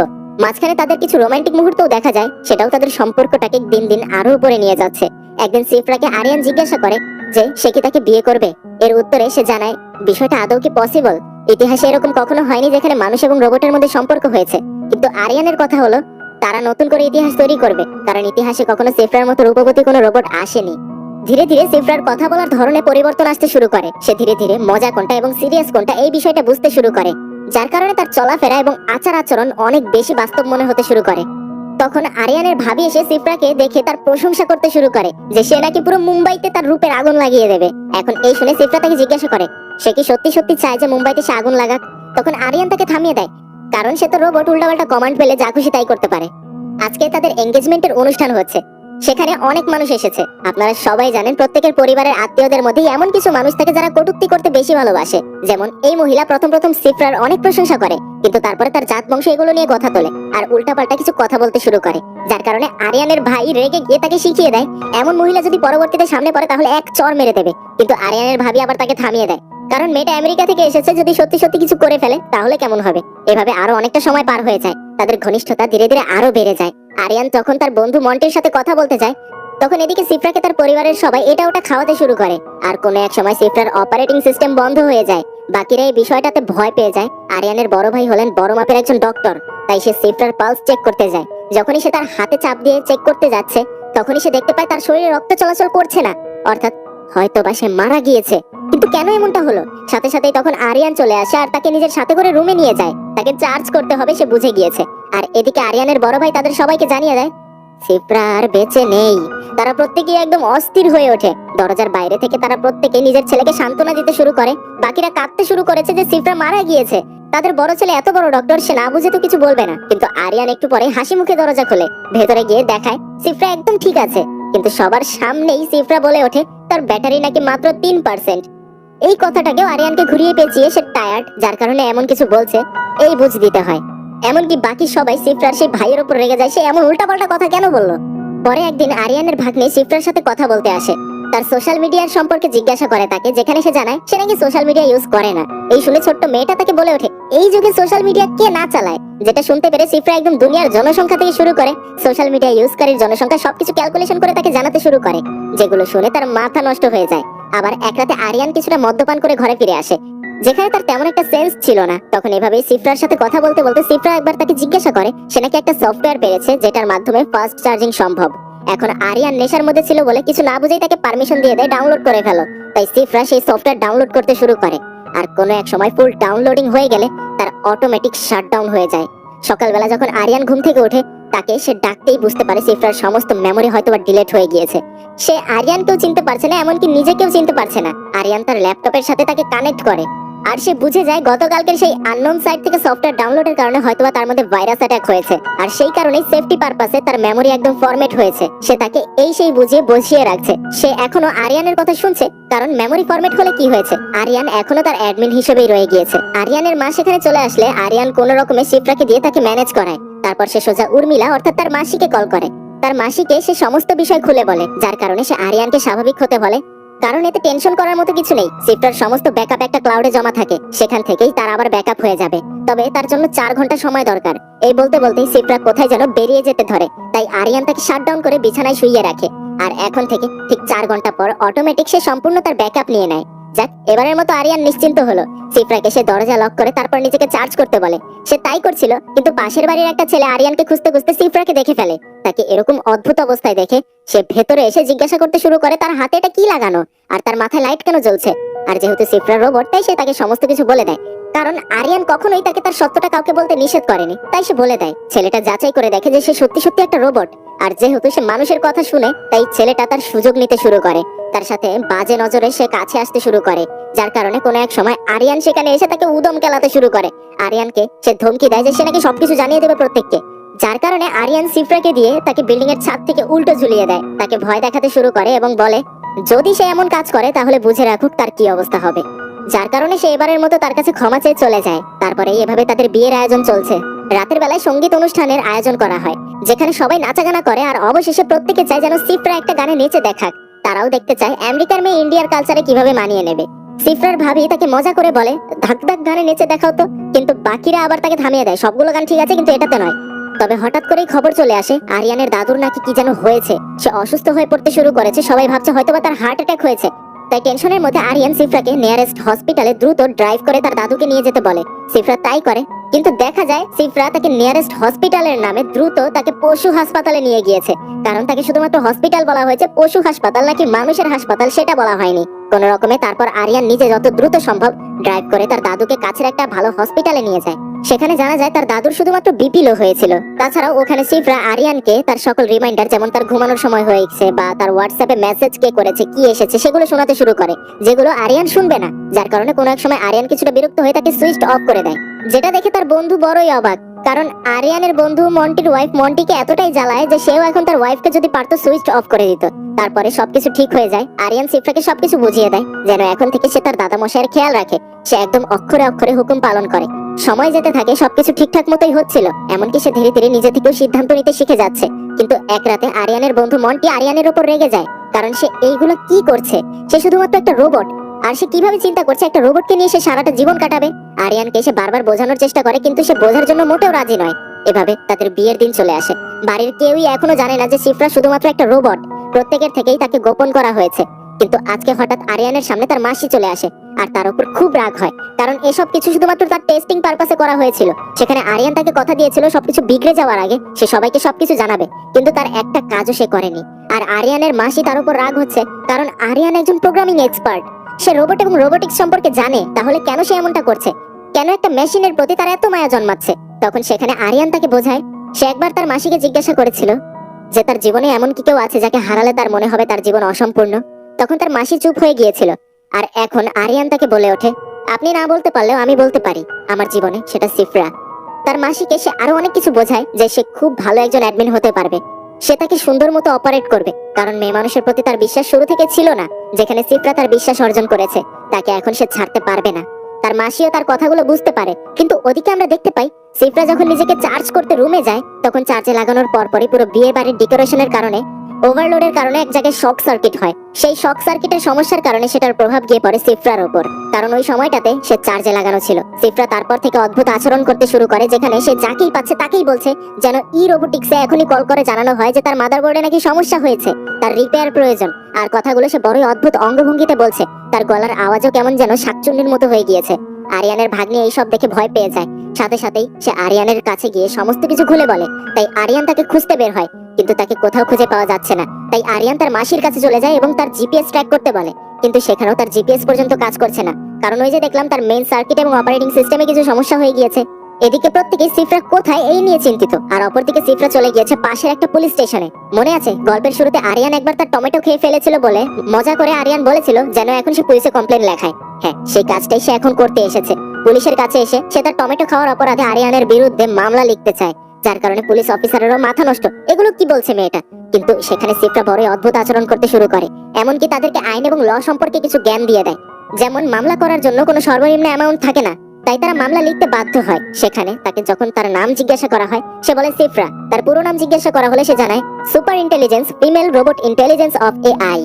মাঝখানে তাদের কিছু রোমান্টিক মুহূর্তও দেখা যায়, সেটাও তাদের সম্পর্কটাকে দিন দিন আরো উপরে নিয়ে যাচ্ছে। একদিন সিফরাকে আরিয়ান জিজ্ঞাসা করে যে সে কি তাকে বিয়ে করবে। এর উত্তরে সে জানায় বিষয়টা আদৌ কি পসিবল। ইতিহাসে এরকম কখনো হয়নি যেখানে মানুষ এবং রোবটের মধ্যে সম্পর্ক হয়েছে। কিন্তু আরিয়ানের কথা হলো তারা নতুন করে ইতিহাস তৈরি করবে, কারণ ইতিহাসে কখনো সিফরার মতো রূপবতী কোনো রোবট আসেনি। ধীরে ধীরে সিফরার কথা বলার ধরনে পরিবর্তন আসতে শুরু করে। সে ধীরে ধীরে মজা কোনটা এবং সিরিয়াস কোনটা এই বিষয়টা বুঝতে শুরু করে, যার কারণে তার চলাফেরা এবং আচার আচরণ অনেক বেশি বাস্তব মনে হতে শুরু করে। তখন আরিয়ানের ভাবি এসে সিফরাকে দেখে তার প্রশংসা করতে শুরু করে যে সে নাকি পুরো মুম্বাইতে তার রূপের আগুন লাগিয়ে দেবে। এখন এই শুনে সিফরা তাকে জিজ্ঞাসা করে সে কি সত্যি সত্যি চায় যে মুম্বাইতে সে আগুন লাগাক। তখন আরিয়ান তাকে থামিয়ে দেয়, কারণ সে তো রোবট, উল্টাপাল্টা কমান্ড পেলে যা খুশি তাই করতে পারে। আজকে তাদের এনগেজমেন্টের অনুষ্ঠান হচ্ছে, সেখানে অনেক মানুষ এসেছে। আপনারা সবাই জানেন প্রত্যেকের পরিবারের আত্মীয়দের মধ্যে এমন কিছু মানুষ থাকে যারা কটূক্তি করতে বেশি ভালোবাসে। যেমন এই মহিলা প্রথম প্রথম সিফরার অনেক প্রশংসা করে, কিন্তু তারপরে তার জাত বংশ এগুলো নিয়ে কথা তোলে আর উল্টাপাল্টা কিছু কথা বলতে শুরু করে, যার কারণে আরিয়ানের ভাই রেগে গিয়ে তাকে শিখিয়ে দেয় এমন মহিলা যদি পরবর্তীতে সামনে পড়ে তাহলে এক চর মেরে দেবে। কিন্তু আরিয়ানের ভাবি আবার তাকে থামিয়ে দেয়, কারণ মেয়েটা আমেরিকা থেকে এসেছে, যদি সত্যি সত্যি কিছু করে ফেলে তাহলে কেমন হবে। এভাবে আরো অনেকটা সময় পার হয়ে যায়, তাদের ঘনিষ্ঠতা ধীরে ধীরে আরো বেড়ে যায়। আরিয়ান যখন তার বন্ধু মন্টির সাথে কথা বলতে যায়, তখন এদিকে সিফরাকে তার পরিবারের সবাই এটা ওটা খাওয়াতে শুরু করে। আর কোনো এক সময় সিফরার অপারেটিং সিস্টেম বন্ধ হয়ে যায়। বাকিরা এই বিষয়টাতে ভয় পেয়ে যায়। আরিয়ানের বড় ভাই হলেন বড় মাপের একজন ডক্টর, তাই সে সিফরার পালস চেক করতে যায়। যখনই সে তার হাতে চাপ দিয়ে চেক করতে যাচ্ছে, তখনই সে দেখতে পায় তার শরীরে রক্ত চলাচল করছে না, অর্থাৎ হয়তোবা সে মারা গিয়েছে। কিন্তু কেন এমনটা হলো? সাথে সাথেই তখন আরিয়ান চলে আসে আর তাকে নিজের সাথে করে রুমে নিয়ে যায়। তাকে চার্জ করতে হবে, সে বুঝে গিয়েছে। আর এদিকে আরিয়ানের বড় ভাই তাদের সবাইকে জানিয়ে দেয় সিফরা আর বেঁচে নেই। তারা প্রত্যেকেই একদম অস্থির হয়ে ওঠে। দরজার বাইরে থেকে তারা প্রত্যেকে নিজের ছেলেকে সান্ত্বনা দিতে শুরু করে। বাকিরা কাঁদতে শুরু করেছে যে সিফরা মারা গিয়েছে। তাদের বড় ছেলে এত বড় ডক্টর, সে না বুঝে তো কিছু বলবে না। কিন্তু আরিয়ান একটু পরে হাসি মুখে দরজা খোলে, ভেতরে গিয়ে দেখায় সিফরা একদম ঠিক আছে। কিন্তু সবার সামনেই সিফরা বলে ওঠে তার ব্যাটারি নাকি মাত্র 3%। এই কথাটাকেও আরিয়ানকে ঘুরিয়ে পেঁচিয়ে সে টায়ার্ড, যার কারণে এমন কিছু বলছে এই বুঝ দিতে হয়। এমনকি বাকি সবাই সিফরার সেই ভাইয়ের উপর রেগে যায়, সে এমন উল্টাপাল্টা কথা কেন বললো। পরে একদিন আরিয়ানের ভাগ্নে সিফরার সাথে কথা বলতে আসে, তার সোশ্যাল মিডিয়ার সম্পর্কে জিজ্ঞাসা করে তাকে, যেখানে সে জানায় সে নাকি সোশ্যাল মিডিয়া ইউজ করে না। এই শুনে ছোট্ট মেয়েটা তাকে বলে ওঠে এই যুগে সোশ্যাল মিডিয়া কে না চালায়। যেটা শুনতে পেরে সিফরা একদম দুনিয়ার জনসংখ্যা থেকে শুরু করে সোশ্যাল মিডিয়া ইউজকারীর জনসংখ্যা সবকিছু ক্যালকুলেশন করে তাকে জানাতে শুরু করে, যেগুলো শুনে তার মাথা নষ্ট হয়ে যায়। আবার এক রাতে আরিয়ান কিছুটা মদ্যপান করে ঘরে ফিরে আসে, যেখানে তার তেমন একটা সেন্স ছিল না। তখন এভাবেই সিফরার সাথে কথা বলতে বলতে সিফরা একবার তাকে জিজ্ঞাসা করে সে নাকি একটা সফটওয়্যার পেয়েছে যেটার মাধ্যমে ফাস্ট চার্জিং সম্ভব। এখন আরিয়ান নেশার মধ্যে ছিল বলে কিছু না বুঝেই তাকে পারমিশন দিয়ে দেয় ডাউনলোড করে ফেলো। তাই সিফরা সেই সফটওয়্যার ডাউনলোড করতে শুরু করে, আর কোনো এক সময় ফুল ডাউনলোডিং হয়ে গেলে তার অটোমেটিক শাটডাউন হয়ে যায়। সকালবেলা যখন আরিয়ান ঘুম থেকে ওঠে, তাকে সে ডাকতেই বুঝতে পারে সিফরার সমস্ত মেমোরি হয়তোবা ডিলিট হয়ে গিয়েছে। সে আরিয়ানকেও চিনতে পারছে না, এমনকি নিজেকেও চিনতে পারছে না। আরিয়ান তার ল্যাপটপের সাথে তাকে কানেক্ট করে, আর সে বুঝে যায় গতকালকের সেই আননোন সাইট থেকে সফটওয়্যার ডাউনলোডের কারণে হয়তোবা তার মধ্যে ভাইরাস অ্যাটাক হয়েছে, আর সেই কারণেই সেফটি পারপাসে তার মেমোরি একদম ফরম্যাট হয়েছে। সে তাকে এই সেই বুঝিয়ে বসিয়ে রাখছে। সে এখনো আরিয়ানের কথা শুনছে, কারণ মেমোরি ফরম্যাট হলে কি হয়েছে, আরিয়ান এখনো তার অ্যাডমিন হিসেবেই রয়ে গিয়েছে। আরিয়ানের মা সেখানে চলে আসলে আরিয়ান কোনো রকমে শিফরাকে দিয়ে তাকে ম্যানেজ করায়। তারপর সে সোজা উর্মিলা অর্থাৎ তার মাসিকে কল করে। তার মাসিকে সে সমস্ত বিষয় খুলে বলে, যার কারণে সে আরিয়ানকে স্বাভাবিক হতে বলে, কারণ এতে টেনশন করার মতো কিছু নেই। সিফরার সমস্ত ব্যাকআপ একটা ক্লাউডে জমা থাকে, সেখান থেকেই তার আবার ব্যাকআপ হয়ে যাবে। তবে তার জন্য 4 ঘন্টা সময় দরকার। এই বলতে বলতেই সিফরা কোথায় যেন বেরিয়ে যেতে ধরে, তাই আরিয়ান তাকে শাটডাউন করে বিছানায় শুইয়ে রাখে। আর এখন থেকে ঠিক 4 ঘন্টা পর অটোমেটিক সে সম্পূর্ণ তার ব্যাকআপ নিয়ে নেয়। যাক, এবারের মতো আরিয়ান নিশ্চিন্ত হলো। সিফরাকে সে দরজা লক করে তারপর নিজেকে চার্জ করতে বলে। সে তাই করছিল, কিন্তু পাশের বাড়ির একটা ছেলে আরিয়ানকে খুঁজতে খুঁজতে সিফরাকে দেখে ফেলে। তাকে এরকম অদ্ভুত অবস্থায় দেখে সে ভেতরে এসে জিজ্ঞাসা করতে শুরু করে তার হাতে এটা কি লাগানো, আর তার মাথায় লাইট কেন জ্বলছে। আর যেহেতু সিফরা রোবট, তাই সে তাকে সমস্ত কিছু বলে দেয়, কারণ আরিয়ান কখনোই তাকে তার সত্যটা কাউকে বলতে নিষেধ করেনি। তাই সে বলে দেয়। ছেলেটা যাচাই করে দেখে যে সে সত্যি সত্যি একটা রোবট, আর যেহেতু সে মানুষের কথা শুনে, তাই ছেলেটা তার সুযোগ নিতে শুরু করে। তার সাথে বাজে নজরে সে কাছে আসতে শুরু করে, যার কারণে কোনো এক সময় আরিয়ান সেখানে এসে তাকে উদম কেলাতে শুরু করে। আরিয়ানকে সে ধমকি দেয় যে সে নাকি সবকিছু জানিয়ে দেবে প্রত্যেককে, যার কারণে আরিয়ান সিফরাকে দিয়ে তাকে বিল্ডিং এর ছাদ থেকে উল্টো ঝুলিয়ে দেয়। তাকে ভয় দেখাতে শুরু করে এবং বলে যদি সে এমন কাজ করে তাহলে বুঝে রাখুক তার কি অবস্থা হবে। যার কারণে সে এবারের মতো তার কাছে ক্ষমা চেয়ে চলে যায়। তারপরে এভাবে তাদের বিয়ের আয়োজন চলছে। রাতের বেলায় সঙ্গীত অনুষ্ঠানের আয়োজন করা হয়, যেখানে সবাই নাচাগানা করে, আর অবশেষে প্রত্যেকে চায় যেন সিফরা একটা গানে নেচে দেখাক। তারাও দেখতে চায় আমেরিকার মেয়ে ইন্ডিয়ার কালচারে কিভাবে মানিয়ে নেবে। সিফরার ভাবি তাকে মজা করে বলে ধাক ধাক গানে নেচে দেখাও তো, কিন্তু বাকিরা আবার তাকে থামিয়ে দেয়, সবগুলো গান ঠিক আছে কিন্তু এটাতে নয়। তবে হঠাৎ করেই খবর চলে আসে আরিয়ানের দাদুর নাকি কি যেন হয়েছে, সে অসুস্থ হয়ে পড়তে শুরু করেছে। সবাই ভাবছে হয়তোবা তার হার্ট অ্যাটাক হয়েছে। তাই টেনশনের মধ্যে আরিয়ান সিফরাকে নিয়ারেস্ট হসপিটালে দ্রুত ড্রাইভ করে তার দাদুকে নিয়ে যেতে বলে। সিফরা তাই করে, কিন্তু দেখা যায় সিফরা তাকে নিয়ারেস্ট হসপিটালের নামে দ্রুত তাকে পশু হাসপাতালে নিয়ে গিয়েছে। কারণ তাকে শুধুমাত্র হসপিটাল বলা হয়েছে, পশু হাসপাতাল নাকি মানুষের হাসপাতাল সেটা বলা হয়নি কোন রকমে। তারপর আরিয়ান নিজে যত দ্রুত সম্ভব ড্রাইভ করে তার দাদুকে কাছের একটা ভালো হসপিটালে নিয়ে যায়। সেখানে জানা যায় তার দাদুর শুধুমাত্র বিপি লো হয়েছিল। তাছাড়াও ওখানে সিফরা আরিয়ানকে তার সকল রিমাইন্ডার, যেমন তার ঘুমানোর সময় হয়েছে বা তার হোয়াটসঅ্যাপে মেসেজ কে করেছে, কি এসেছে, সেগুলো শোনাতে শুরু করে, যেগুলো আরিয়ান শুনবে না। যার কারণে কোনো এক সময় আরিয়ান কিছুটা বিরক্ত হয়ে তাকে সুইচ অফ করে দেয়, যেটা দেখে তার বন্ধু বড়ই অবাক। কারণ আরিয়ানের বন্ধু মন্টির ওয়াইফ মন্টিকে এতটাই জ্বালায় যে সেও এখন তার ওয়াইফকে যদি পারতো সুইচ অফ করে দিত। তারপরে সবকিছু ঠিক হয়ে যায়। আরিয়ান সিফরাকে সবকিছু বুঝিয়ে দেয় যেন এখন থেকে সে তার দাদা মশাইয়ের খেয়াল রাখে। সে একদম অক্ষরে অক্ষরে হুকুম পালন করে। সময় যেতে থাকে, সবকিছু ঠিকঠাক মতোই হচ্ছিল, এমনকি সে ধীরে ধীরে নিজে থেকেও সিদ্ধান্ত নিতে শিখে যাচ্ছে। কিন্তু এক রাতে আরিয়ানের বন্ধু মন্টি আরিয়ানের উপর রেগে যায়, কারণ সে এইগুলো কি করছে। সে শুধুমাত্র একটা রোবট, আর সে কিভাবে চিন্তা করছে একটা রোবটকে নিয়ে সে সারাটা জীবন কাটাবে। আরিয়ানকে সে বারবার বোঝানোর চেষ্টা করে, কিন্তু সে বোঝার জন্য মোটেও রাজি নয়। এভাবে তাদের বিয়ের দিন চলে আসে। বাড়ির কেউই এখনো জানে না যে সিফরা শুধুমাত্র একটা রোবট। প্রত্যেকের থেকেই তাকে গোপন করা হয়েছে। কিন্তু আজকে হঠাৎ আরিয়ানের সামনে তার মাসি চলে আসে, আর তার উপর খুব রাগ হয়, কারণ এসব কিছু শুধুমাত্র তার টেস্টিং পারপাসে করা হয়েছিল। সেখানে আরিয়ান তাকে কথা দিয়েছিল সবকিছু বিগড়ে যাওয়ার আগে সে সবাইকে সবকিছু জানাবে, কিন্তু তার একটা কাজও সে করেনি। আর আরিয়ানের মাসি তার উপর রাগ হচ্ছে, কারণ আরিয়ান একজন প্রোগ্রামিং এক্সপার্ট। সে রোবট এবং রোবোটিক্স সম্পর্কে জানে, তাহলে কেন সে এমনটা করছে, কেন একটা মেশিনের প্রতি তার এত মায়া জন্মাচ্ছে। তখন সেখানে আরিয়ান তাকে বোঝায়, সে একবার তার মাসিকে জিজ্ঞাসা করেছিল যে তার জীবনে এমন কি কেউ আছে যাকে হারালে তার মনে হবে তার জীবন অসম্পূর্ণ। তখন তার মাসি চুপ হয়ে গিয়েছিল, আর এখন আরিয়ান তাকে বলে ওঠে, আপনি না বলতে পারলেও আমি বলতে পারি, আমার জীবনে সেটা সিফরা। তার মাসিকে সে আরো অনেক কিছু বোঝায়, যে সে খুব ভালো একজন অ্যাডমিন হতে পারবে। সে তাকে সুন্দর মতো অপারেট করবে, কারণ মেয়ে মানুষের প্রতি তার বিশ্বাস শুরু থেকে ছিল না। যেখানে সিফরা তার বিশ্বাস অর্জন করেছে, তাকে এখন সে ছাড়তে পারবে না। তার মাসিও তার কথাগুলো বুঝতে পারে, কিন্তু ওদিকে আমরা দেখতে পাই সিফরা যখন নিজেকে চার্জ করতে রুমে যায় তখন চার্জে লাগানোর পরপরই পুরো বিয়ে বাড়ির ডেকোরেশনের কারণে ওভারলোডের কারণে এক জায়গায় শক সার্কিট হয়। সেই শক সার্কিটের সমস্যার কারণে সেটার প্রভাব গিয়ে পড়ে সিফরার উপর, কারণ ওই সময়টাতে সে চার্জে লাগানো ছিল। সিফরা তারপর থেকে অদ্ভুত আচরণ করতে শুরু করে, যেখানে সে যাকেই পাচ্ছে তাকেই বলছে যেন রোবোটিক্সে এখনই কল করে জানানো হয় যে তার মাদারবোর্ডে নাকি সমস্যা হয়েছে, তার রিপেয়ার প্রয়োজন। আর কথাগুলো সে বড়ই অদ্ভুত অঙ্গভঙ্গিতে বলছে, তার গলার আওয়াজও কেমন যেন শাকচুন্নির মতো হয়ে গিয়েছে। আরিয়ানের ভাগ্নে এইসব দেখে ভয় পেয়ে যায়, সাথে সাথেই সে আরিয়ানের কাছে গিয়ে সমস্ত কিছু খুলে বলে। তাই আরিয়ান তাকে খুঁজতে বের হয়, কিন্তু তাকে কোথাও খুঁজে পাওয়া যাচ্ছে না। তাই আরিয়ান তার মাসির কাছে চলে যায় এবং তার জিপিএস ট্র্যাক করতে বলে, কিন্তু সেখানেও তার জিপিএস পর্যন্ত কাজ করছে না, কারণ ওই যে দেখলাম তার মেইন সার্কিট এবং অপারেটিং সিস্টেমে কিছু সমস্যা হয়ে গিয়েছে। এদিকে প্রত্যেকে সিফরা কোথায় এই নিয়ে চিন্তিত, আর অপরদিকে সিফরা চলে গিয়েছে পাশের একটা পুলিশ স্টেশনে। মনে আছে গল্পের শুরুতে আরিয়ান একবার তার টমেটো খেয়ে ফেলেছিল বলে মজা করে আরিয়ান বলেছিল যেন এখন সে পুলিশে কমপ্লেন লেখায়। হ্যাঁ, সেই কাজটাই সে এখন করতে এসেছে। পুলিশের কাছে এসে সে তার টমেটো খাওয়ার অপরাধে আরিয়ানের বিরুদ্ধে মামলা লিখতে চায়, যার কারণে পুলিশ অফিসারেরও মাথা নষ্ট। এগুলো কি বলছে মেয়েটা? কিন্তু সেখানে সিফরা বড়ই অদ্ভুত আচরণ করতে শুরু করে, এমনকি তাদেরকে আইন এবং ল সম্পর্কে কিছু জ্ঞান দিয়ে দেয়। যেমন মামলা করার জন্য কোনো সর্বনিম্ন অ্যামাউন্ট থাকে না, তাই তারা মামলা লিখতে বাধ্য হয়। সেখানে তাকে যখন তার নাম জিজ্ঞাসা করা হয় সে বলে সিফরা। তার পুরো নাম জিজ্ঞাসা করা হলে সে জানায় super intelligence female robot intelligence of AI.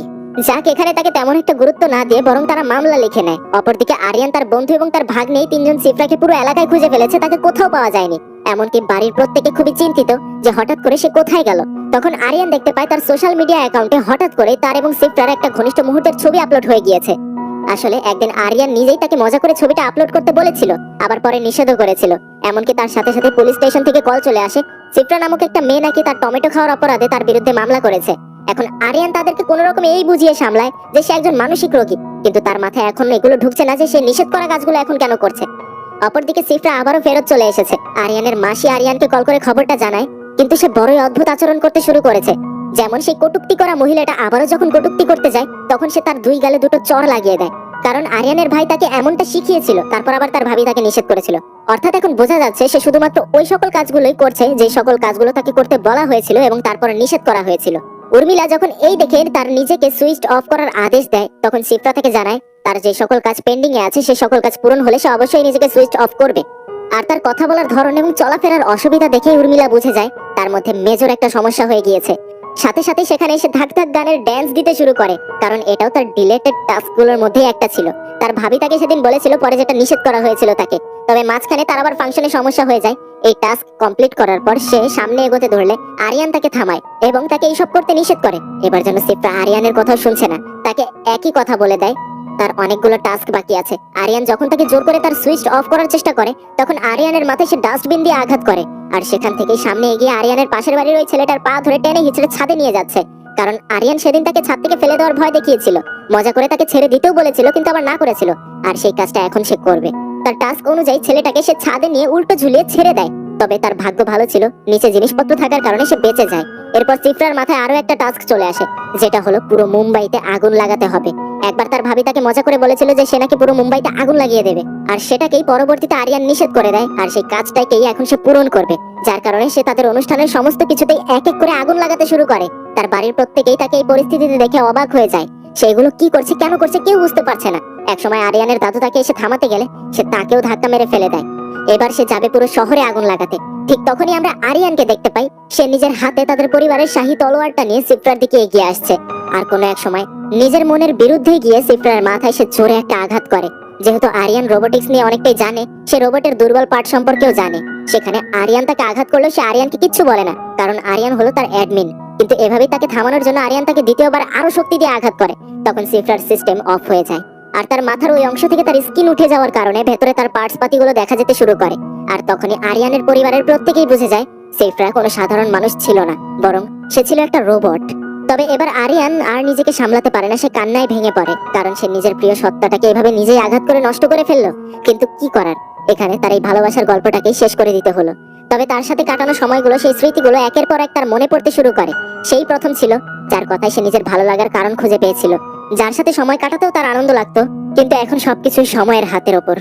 যাক, এখানে তাকে তেমন একটা গুরুত্ব না দিয়ে বরং তারা মামলা লিখে নেয়। অপরদিকে আরিয়ান তার বন্ধু এবং তার ভাগ্নে তিনজন সিফরাকে পুরো এলাকায় খুঁজে ফেলেছে, তাকে কোথাও পাওয়া যায়নি। এমনকি বাড়ির প্রত্যেকে খুবই চিন্তিত যে হঠাৎ করে সে কোথায় গেল। তখন আরিয়ান দেখতে পায় তার সোশ্যাল মিডিয়া অ্যাকাউন্টে হঠাৎ করে তার এবং সিফরার একটা ঘনিষ্ঠ মুহূর্তের ছবি আপলোড হয়ে গিয়েছে। আসলে একদিন আরিয়ান নিজেই তাকে মজা করে ছবিটা আপলোড করতে বলেছিল, আবার পরে নিষেধও করেছিল। এমনকি তার সাথে সাথে পুলিশ স্টেশন থেকে কল চলে আসে, সিফরা নামক একটা মেয়ে নাকি তার টমেটো খাওয়ার অপরাধে তার বিরুদ্ধে মামলা করেছে। এখন আরিয়ান তাদেরকে কোন রকম এই বুঝিয়ে সামলায় যে সে একজন মানসিক রোগী, কিন্তু তার মাথায় এখন এগুলো ঢুকছে না যে সে নিষেধ করা কাজগুলো এখন কেন করছে। অপরদিকে সিফরা আবারও ফেরত চলে এসেছে। আরিয়ানের মাসি আরিয়ানকে কল করে খবরটা জানায়, কিন্তু সে বড়ই অদ্ভুত আচরণ করতে শুরু করেছে। যেমন সেই কটূক্তি করা মহিলাটা আবারও যখন কটূক্তি করতে যায় তখন সে তার দুই গালে দুটো চড় লাগিয়ে দেয়, কারণ আরিয়ানের ভাই তাকে এমনটা শিখিয়েছিল, তারপর আবার তার ভাবি তাকে নিষেধ করেছিল। অর্থাৎ এখন বোঝা যাচ্ছে সে শুধুমাত্র ওই সকল কাজগুলোই করছে যে সকল কাজগুলো তাকে করতে বলা হয়েছিল এবং তারপরে নিষেধ করা হয়েছিল। উর্মিলা যখন এই দেখে তার নিজেকে সুইচ অফ করার আদেশ দেয় তখন সিফরা তাকে জানায় তার যে সকল কাজ পেন্ডিং এ আছে সে সকল কাজ পূরণ হলে সে অবশ্যই নিজেকে সুইচ অফ করবে। আর তার কথা বলার ধরন এবং চলাফেরার অসুবিধা দেখে উর্মিলা বুঝে যায় তার মধ্যে মেজর একটা সমস্যা হয়ে গিয়েছে। সাথে সাথে সেখানে এসে ধাক ধাক গানের ড্যান্স দিতে শুরু করে, কারণ এটাও তার ডিলেটেড টাস্কগুলোর মধ্যে একটা ছিল। তার ভাবি তাকে সেদিন বলেছিল পরে যেটা নিষেধ করা হয়েছিল তাকে, তবে মাঝখানে তার আবার ফাংশনে সমস্যা হয়ে যায়। এই টাস্ক কমপ্লিট করার পর সে সামনে এগোতে ধরলে আরিয়ান তাকে থামায় এবং তাকে এইসব করতে নিষেধ করে। এবার যেন সিফরা আরিয়ানের কথাও শুনছে না, তাকে একই কথা বলে দেয় তার অনেকগুলো টাস্ক বাকি আছে। আরিয়ান যখন তাকে জোর করে তার সুইচ অফ করার চেষ্টা করে তখন আরিয়ানের মাথায় সে ডাস্টবিন দিয়ে আঘাত করে, আর সেখান থেকেই সামনে এগিয়ে আরিয়ানের পাশের বাড়ির ওই ছেলেটার পা ধরে টেনে হিচড়ে ছাদে নিয়ে যাচ্ছে, কারণ আরিয়ান সেদিন তাকে ছাদ থেকে ফেলে দেওয়ার ভয় দেখিয়েছিল। মজা করে তাকে ছেড়ে দিতেও বলেছিল কিন্তু আবার না করেছিল, আর সেই কাজটা এখন সে করবে। তার টাস্ক অনুযায়ী ছেলেটাকে সে ছাদে নিয়ে উল্টো ঝুলিয়ে ছেড়ে দেয়, তবে তার ভাগ্য ভালো ছিল নিচে জিনিসপত্র থাকার কারণে সে বেঁচে যায়। এরপর সিফরার মাথায় আরো একটা টাস্ক চলে আসে, যেটা হলো পুরো মুম্বাইতে আগুন লাগাতে হবে। একবার তার ভাবি তাকে মজা করে বলেছিল যে সে নাকি পুরো মুম্বাইতে আগুন লাগিয়ে দেবে, আর সেটাকেই পরবর্তীতে আরিয়ান নিষেধ করে দেয়, আর সেই কাজটাকেই এখন সে পূরণ করবে। যার কারণে সে তাদের অনুষ্ঠানের সমস্ত কিছুতেই এক এক করে আগুন লাগাতে শুরু করে। তার বাড়ির প্রত্যেকেই তাকে এই পরিস্থিতিতে দেখে অবাক হয়ে যায়, সেগুলো কি করছে কেন করছে কেউ বুঝতে পারছে না। একসময় আরিয়ানের দাদু তাকে এসে থামাতে গেলে সে তাকেও ধাক্কা মেরে ফেলে দেয়। এবার সে যাবে পুরো শহরে আগুন লাগাতে। ঠিক তখনই আমরা আরিয়ানকে দেখতে পাই, সে নিজের হাতে তাদের পরিবারের শাহী তলোয়ারটা নিয়ে সিফরার দিকে এগিয়ে আসছে। আর কোনো এক সময় নিজের মনের বিরুদ্ধে গিয়ে সিফরার মাথায় সে জোরে একটা আঘাত করে। যেহেতু আরিয়ান রোবোটিক্স নিয়ে অনেকটাই জানে, সে রোবটের দুর্বল পার্ট সম্পর্কেও জানে। সেখানে আরিয়ান তাকে আঘাত করলো, সে আরিয়ানকে কিচ্ছু বলে না, কারণ আরিয়ান হলো তার অ্যাডমিন। কিন্তু এভাবেই তাকে থামানোর জন্য আরিয়ান তাকে দ্বিতীয়বার আরো শক্তি দিয়ে আঘাত করে। তখন সিফরার সিস্টেম অফ হয়ে যায়, আর তার মাথার ওই অংশ থেকে তার স্কিন উঠে যাওয়ার কারণে ভেতরে তার পার্টস পাতিগুলো দেখা যেতে শুরু করে। আর তখনই আরিয়ানের পরিবারের প্রত্যেকেই বুঝে যায় সিফরা কোনো সাধারণ মানুষ ছিল না, বরং সে ছিল একটা রোবট। তবে এবার আরিয়ান আর নিজেকে সামলাতে পারে না, সে কান্নায় ভেঙে পড়ে, কারণ সে নিজের প্রিয় সত্তাটাকে এভাবে নিজেই আঘাত করে নষ্ট করে ফেললো। কিন্তু কি করার, এখানে তার এই ভালোবাসার গল্পটাকে শেষ করে দিতে হলো। তবে তার সাথে কাটানো সময়গুলো, সেই স্মৃতিগুলো একের পর এক তার মনে পড়তে শুরু করে। সেই প্রথম ছিল যার কথায় সে নিজের ভালো লাগার কারণ খুঁজে পেয়েছিল, যার সাথে সময় কাটাতেও তার আনন্দ লাগতো। কিন্তু এখন সবকিছুই সময়ের হাতের ওপর।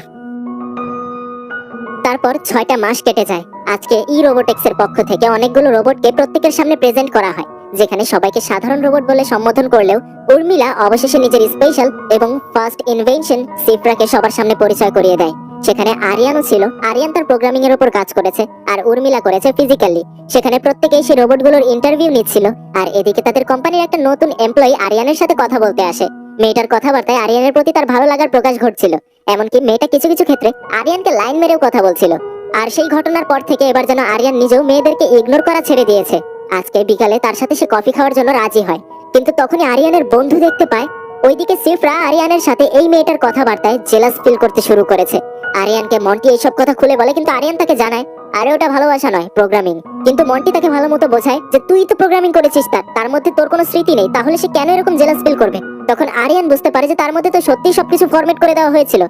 তারপর 6টা মাস কেটে যায়। আজকে রোবোটিক্সের পক্ষ থেকে অনেকগুলো রোবটকে প্রত্যেকের সামনে প্রেজেন্ট করা হয়, যেখানে সবাইকে সাধারণ রোবট বলে সম্বোধন করলেও উর্মিলা অবশেষে নিজের স্পেশাল এবং ফার্স্ট ইনভেনশন সিফরাকে সবার সামনে পরিচয় করিয়ে দেয়। সেখানে আরিয়ানও ছিল। আরিয়ান তার প্রোগ্রামিং এর উপর কাজ করেছে আর উর্মিলা করেছে ফিজিক্যালি। সেখানে প্রত্যেকেই সেই রোবটগুলোর ইন্টারভিউ নিচ্ছিল। আর এদিকে তাদের কোম্পানির একটা নতুন এমপ্লয়ি আরিয়ানের সাথে কথা বলতে আসে। মেয়েটার কথাবার্তায় আরিয়ানের প্রতি তার ভালো লাগার প্রকাশ ঘটছিল। এমনকি মেয়েটা কিছু কিছু ক্ষেত্রে আরিয়ানকে লাইন মেরেও কথা বলছিল। আর সেই ঘটনার পর থেকে এবার যেন আরিয়ান নিজেও মেয়েদেরকে ইগনোর করা ছেড়ে দিয়েছে। আজকে বিকালে তার সাথে সে কফি খাওয়ার জন্য রাজি হয়, কিন্তু তখনই আরিয়ানের বন্ধু দেখতে পায় ওইদিকে সিফরা আরিয়ানের সাথে এই মেয়েটার কথাবার্তায় জেলাস ফিল করতে শুরু করেছে। আরিয়ানকে মন্টি এইসব কথা খুলে বলে, কিন্তু আরিয়ান তাকে জানায় আরে ওটা ভালোবাসা নয়, প্রোগ্রামিং। কিন্তু মন্টি তাকে ভালো মতো বোঝায় যে তুই তো প্রোগ্রামিং করেছিস, তার মধ্যে তোর কোনো স্মৃতি নেই, তাহলে সে কেন এরকম জেলাস ফিল করবে। তখন আরিয়ান বুঝতে পারে যে তার মধ্যে তো সত্যিই সবকিছু ফরম্যাট করে দেওয়া হয়েছিল।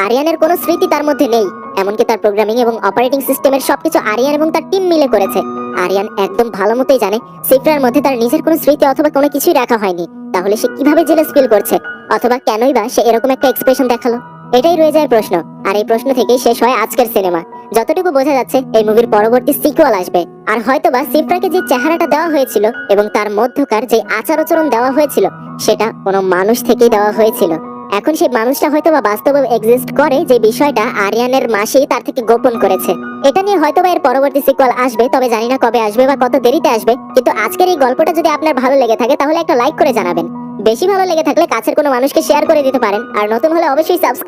আরিয়ানের কোনো স্মৃতি তার মধ্যে নেই, এমনকি তার প্রোগ্রামিং এবং অপারেটিং সিস্টেমের সবকিছু আরিয়ান এবং তার টিম মিলে করেছে। আরিয়ান একদম ভালো মতোই জানে সিফরার মধ্যে তার নিজের কোনো স্মৃতি অথবা কোনো কিছুই রাখা হয়নি। তাহলে সে কিভাবে জেলাস ফিল করছে, অথবা কেনই বা সে এরকম একটা এক্সপ্রেশন দেখালো? এটাই রয়ে যায় প্রশ্ন। আর এই প্রশ্ন থেকেই শেষ হয় আজকের সিনেমা। যতটুকু বোঝা যাচ্ছে এই মুভির পরবর্তী সিকুয়াল আসবে। আর হয়তোবা সিফরাকে যে চেহারাটা দেওয়া হয়েছিল এবং তার মধ্যকার যে আচার আচরণ দেওয়া হয়েছিল সেটা কোনো মানুষ থেকেই দেওয়া হয়েছিল। এখন সেই মানুষটা হয়তোবা বাস্তবে এক্সিস্ট করে, যে বিষয়টা আরিয়ানের মাসি তার থেকে গোপন করেছে। এটা নিয়ে হয়তোবা এর পরবর্তী সিকুয়াল আসবে, তবে জানি না কবে আসবে বা কত দেরিতে আসবে। কিন্তু আজকের এই গল্পটা যদি আপনার ভালো লেগে থাকে তাহলে একটা লাইক করে জানাবেন। বেশি ভালো লেগে থাকলে কাছের কোনো মানুষকে শেয়ার করে দিতে পারেন। আর নতুন হলে অবশ্যই সাবস্ক্রাইব